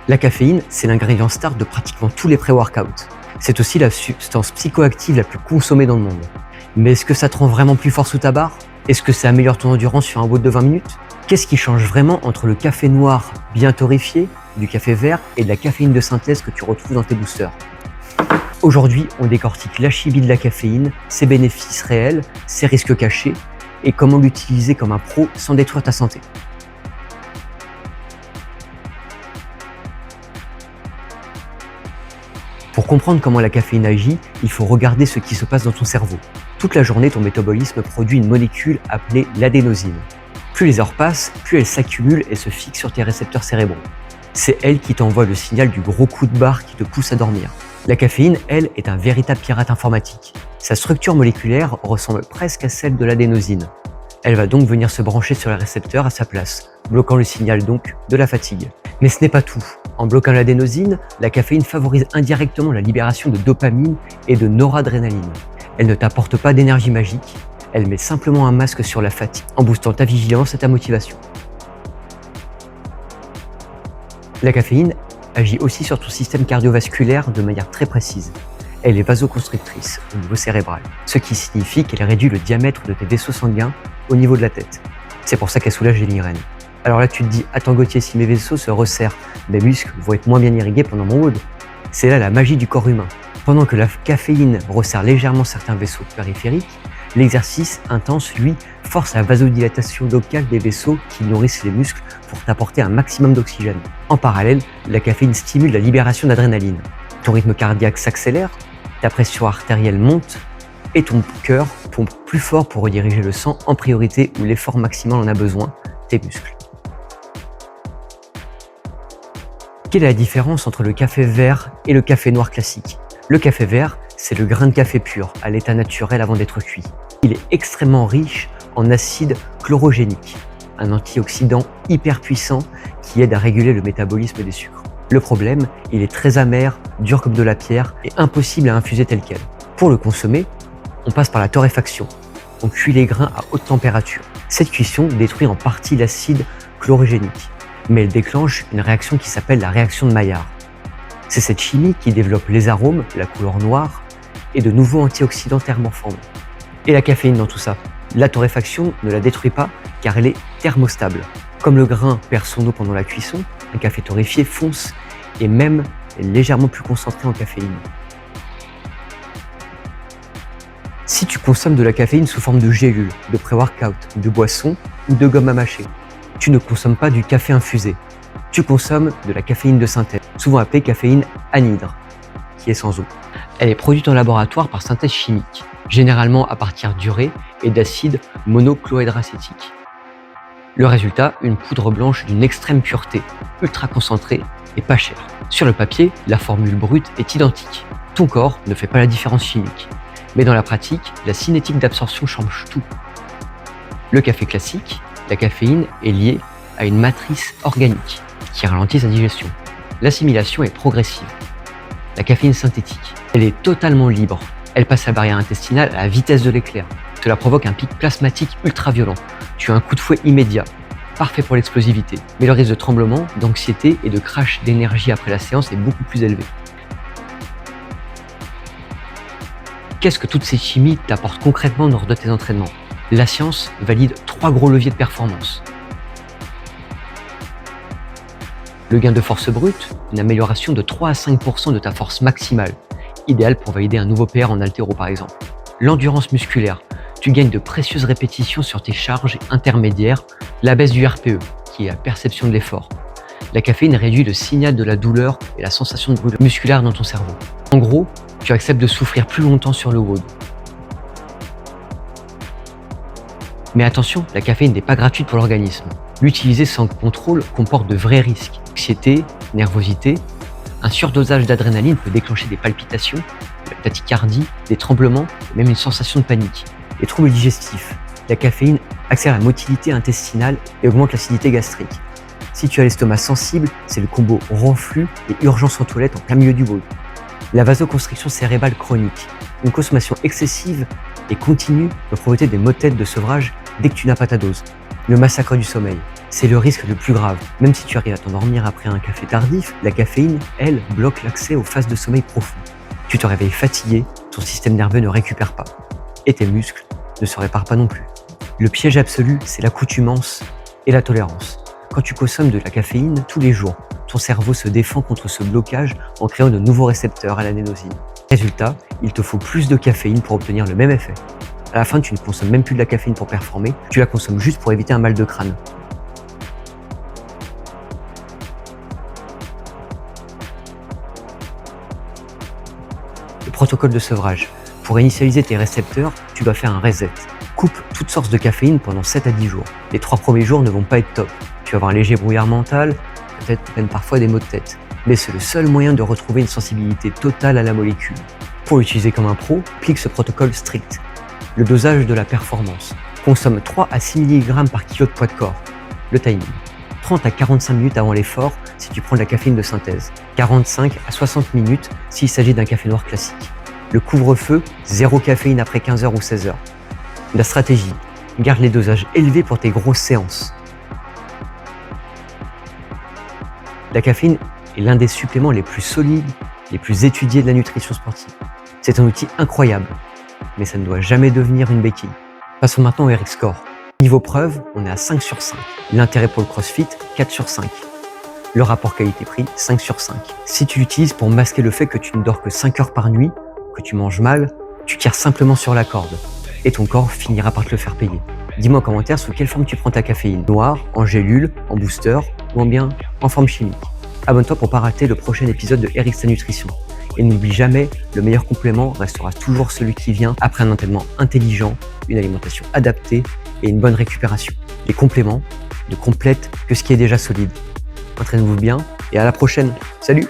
La caféine, c'est l'ingrédient star de pratiquement tous les pré-workouts. C'est aussi la substance psychoactive la plus consommée dans le monde. Mais est-ce que ça te rend vraiment plus fort sous ta barre? Est-ce que ça améliore ton endurance sur un WOD de 20 minutes? Qu'est-ce qui change vraiment entre le café noir bien torréfié, du café vert et de la caféine de synthèse que tu retrouves dans tes boosters? Aujourd'hui, on décortique l'alchimie de la caféine, ses bénéfices réels, ses risques cachés et comment l'utiliser comme un pro sans détruire ta santé. Pour comprendre comment la caféine agit, il faut regarder ce qui se passe dans ton cerveau. Toute la journée, ton métabolisme produit une molécule appelée l'adénosine. Plus les heures passent, plus elle s'accumule et se fixe sur tes récepteurs cérébraux. C'est elle qui t'envoie le signal du gros coup de barre qui te pousse à dormir. La caféine, elle, est un véritable pirate informatique. Sa structure moléculaire ressemble presque à celle de l'adénosine. Elle va donc venir se brancher sur les récepteurs à sa place, bloquant le signal donc de la fatigue. Mais ce n'est pas tout. En bloquant l'adénosine, la caféine favorise indirectement la libération de dopamine et de noradrénaline. Elle ne t'apporte pas d'énergie magique, elle met simplement un masque sur la fatigue en boostant ta vigilance et ta motivation. La caféine agit aussi sur ton système cardiovasculaire de manière très précise. Elle est vasoconstrictrice au niveau cérébral, ce qui signifie qu'elle réduit le diamètre de tes vaisseaux sanguins au niveau de la tête. C'est pour ça qu'elle soulage les migraines. Alors là, tu te dis, attends Gauthier, si mes vaisseaux se resserrent, mes muscles vont être moins bien irrigués pendant mon WOD. C'est là la magie du corps humain. Pendant que la caféine resserre légèrement certains vaisseaux périphériques, l'exercice intense, lui, force la vasodilatation locale des vaisseaux qui nourrissent les muscles pour t'apporter un maximum d'oxygène. En parallèle, la caféine stimule la libération d'adrénaline. Ton rythme cardiaque s'accélère, ta pression artérielle monte et ton cœur pompe plus fort pour rediriger le sang en priorité où l'effort maximal en a besoin, tes muscles. Quelle est la différence entre le café vert et le café noir classique? Le café vert, c'est le grain de café pur, à l'état naturel avant d'être cuit. Il est extrêmement riche en acide chlorogénique, un antioxydant hyper puissant qui aide à réguler le métabolisme des sucres. Le problème, il est très amer, dur comme de la pierre et impossible à infuser tel quel. Pour le consommer, on passe par la torréfaction. On cuit les grains à haute température. Cette cuisson détruit en partie l'acide chlorogénique, mais elle déclenche une réaction qui s'appelle la réaction de Maillard. C'est cette chimie qui développe les arômes, la couleur noire et de nouveaux antioxydants thermoformés. Et la caféine dans tout ça? La torréfaction ne la détruit pas car elle est thermostable. Comme le grain perd son eau pendant la cuisson, un café torréfié fonce et même est légèrement plus concentré en caféine. Si tu consommes de la caféine sous forme de gélules, de pré-workout, de boissons ou de gomme à mâcher, tu ne consommes pas du café infusé. Tu consommes de la caféine de synthèse, souvent appelée caféine anhydre, qui est sans eau. Elle est produite en laboratoire par synthèse chimique, généralement à partir d'urée et d'acide monochlorhydracétique. Le résultat, une poudre blanche d'une extrême pureté, ultra concentrée et pas chère. Sur le papier, la formule brute est identique. Ton corps ne fait pas la différence chimique. Mais dans la pratique, la cinétique d'absorption change tout. Le café classique, la caféine est liée à une matrice organique qui ralentit sa digestion. L'assimilation est progressive. La caféine synthétique, elle est totalement libre. Elle passe la barrière intestinale à la vitesse de l'éclair. Cela provoque un pic plasmatique ultra violent. Tu as un coup de fouet immédiat, parfait pour l'explosivité. Mais le risque de tremblement, d'anxiété et de crash d'énergie après la séance est beaucoup plus élevé. Qu'est-ce que toutes ces chimies t'apportent concrètement lors de tes entraînements? La science valide 3 gros leviers de performance. Le gain de force brute, une amélioration de 3 à 5% de ta force maximale, idéal pour valider un nouveau PR en haltéro par exemple. L'endurance musculaire, tu gagnes de précieuses répétitions sur tes charges intermédiaires, la baisse du RPE, qui est la perception de l'effort. La caféine réduit le signal de la douleur et la sensation de brûlure musculaire dans ton cerveau. En gros, tu acceptes de souffrir plus longtemps sur le WOD. Mais attention, la caféine n'est pas gratuite pour l'organisme. L'utiliser sans contrôle comporte de vrais risques. Anxiété, nervosité, un surdosage d'adrénaline peut déclencher des palpitations, de la tachycardie, des tremblements, et même une sensation de panique. Les troubles digestifs. La caféine accélère la motilité intestinale et augmente l'acidité gastrique. Si tu as l'estomac sensible, c'est le combo reflux et urgence aux toilettes en plein milieu du WOD. La vasoconstriction cérébrale chronique. Une consommation excessive et continue peut provoquer des maux de tête de sevrage dès que tu n'as pas ta dose. Le massacre du sommeil. C'est le risque le plus grave. Même si tu arrives à t'endormir après un café tardif, la caféine, elle, bloque l'accès aux phases de sommeil profond. Tu te réveilles fatigué, ton système nerveux ne récupère pas. Et tes muscles ne se réparent pas non plus. Le piège absolu, c'est l'accoutumance et la tolérance. Quand tu consommes de la caféine tous les jours, ton cerveau se défend contre ce blocage en créant de nouveaux récepteurs à l'adénosine. Résultat, il te faut plus de caféine pour obtenir le même effet. À la fin, tu ne consommes même plus de la caféine pour performer, tu la consommes juste pour éviter un mal de crâne. Le protocole de sevrage. Pour initialiser tes récepteurs, tu dois faire un reset. Coupe toutes sources de caféine pendant 7 à 10 jours. Les 3 premiers jours ne vont pas être top. Tu vas avoir un léger brouillard mental, peut-être même parfois des maux de tête. Mais c'est le seul moyen de retrouver une sensibilité totale à la molécule. Pour l'utiliser comme un pro, applique ce protocole strict. Le dosage de la performance. Consomme 3 à 6 mg par kilo de poids de corps. Le timing. 30 à 45 minutes avant l'effort si tu prends de la caféine de synthèse. 45 à 60 minutes s'il s'agit d'un café noir classique. Le couvre-feu, 0 caféine après 15h ou 16h. La stratégie, garde les dosages élevés pour tes grosses séances. La caféine est l'un des suppléments les plus solides, les plus étudiés de la nutrition sportive. C'est un outil incroyable, mais ça ne doit jamais devenir une béquille. Passons maintenant au RX Score. Niveau preuve, on est à 5 sur 5. L'intérêt pour le CrossFit, 4 sur 5. Le rapport qualité-prix, 5 sur 5. Si tu l'utilises pour masquer le fait que tu ne dors que 5 heures par nuit, que tu manges mal, tu tires simplement sur la corde. Et ton corps finira par te le faire payer. Dis-moi en commentaire sous quelle forme tu prends ta caféine. Noire, en gélule, en booster ou bien en forme chimique. Abonne-toi pour ne pas rater le prochain épisode de RX Nutrition. Et n'oublie jamais, le meilleur complément restera toujours celui qui vient après un entraînement intelligent, une alimentation adaptée et une bonne récupération. Les compléments ne complètent que ce qui est déjà solide. Entraînez-vous bien et à la prochaine. Salut!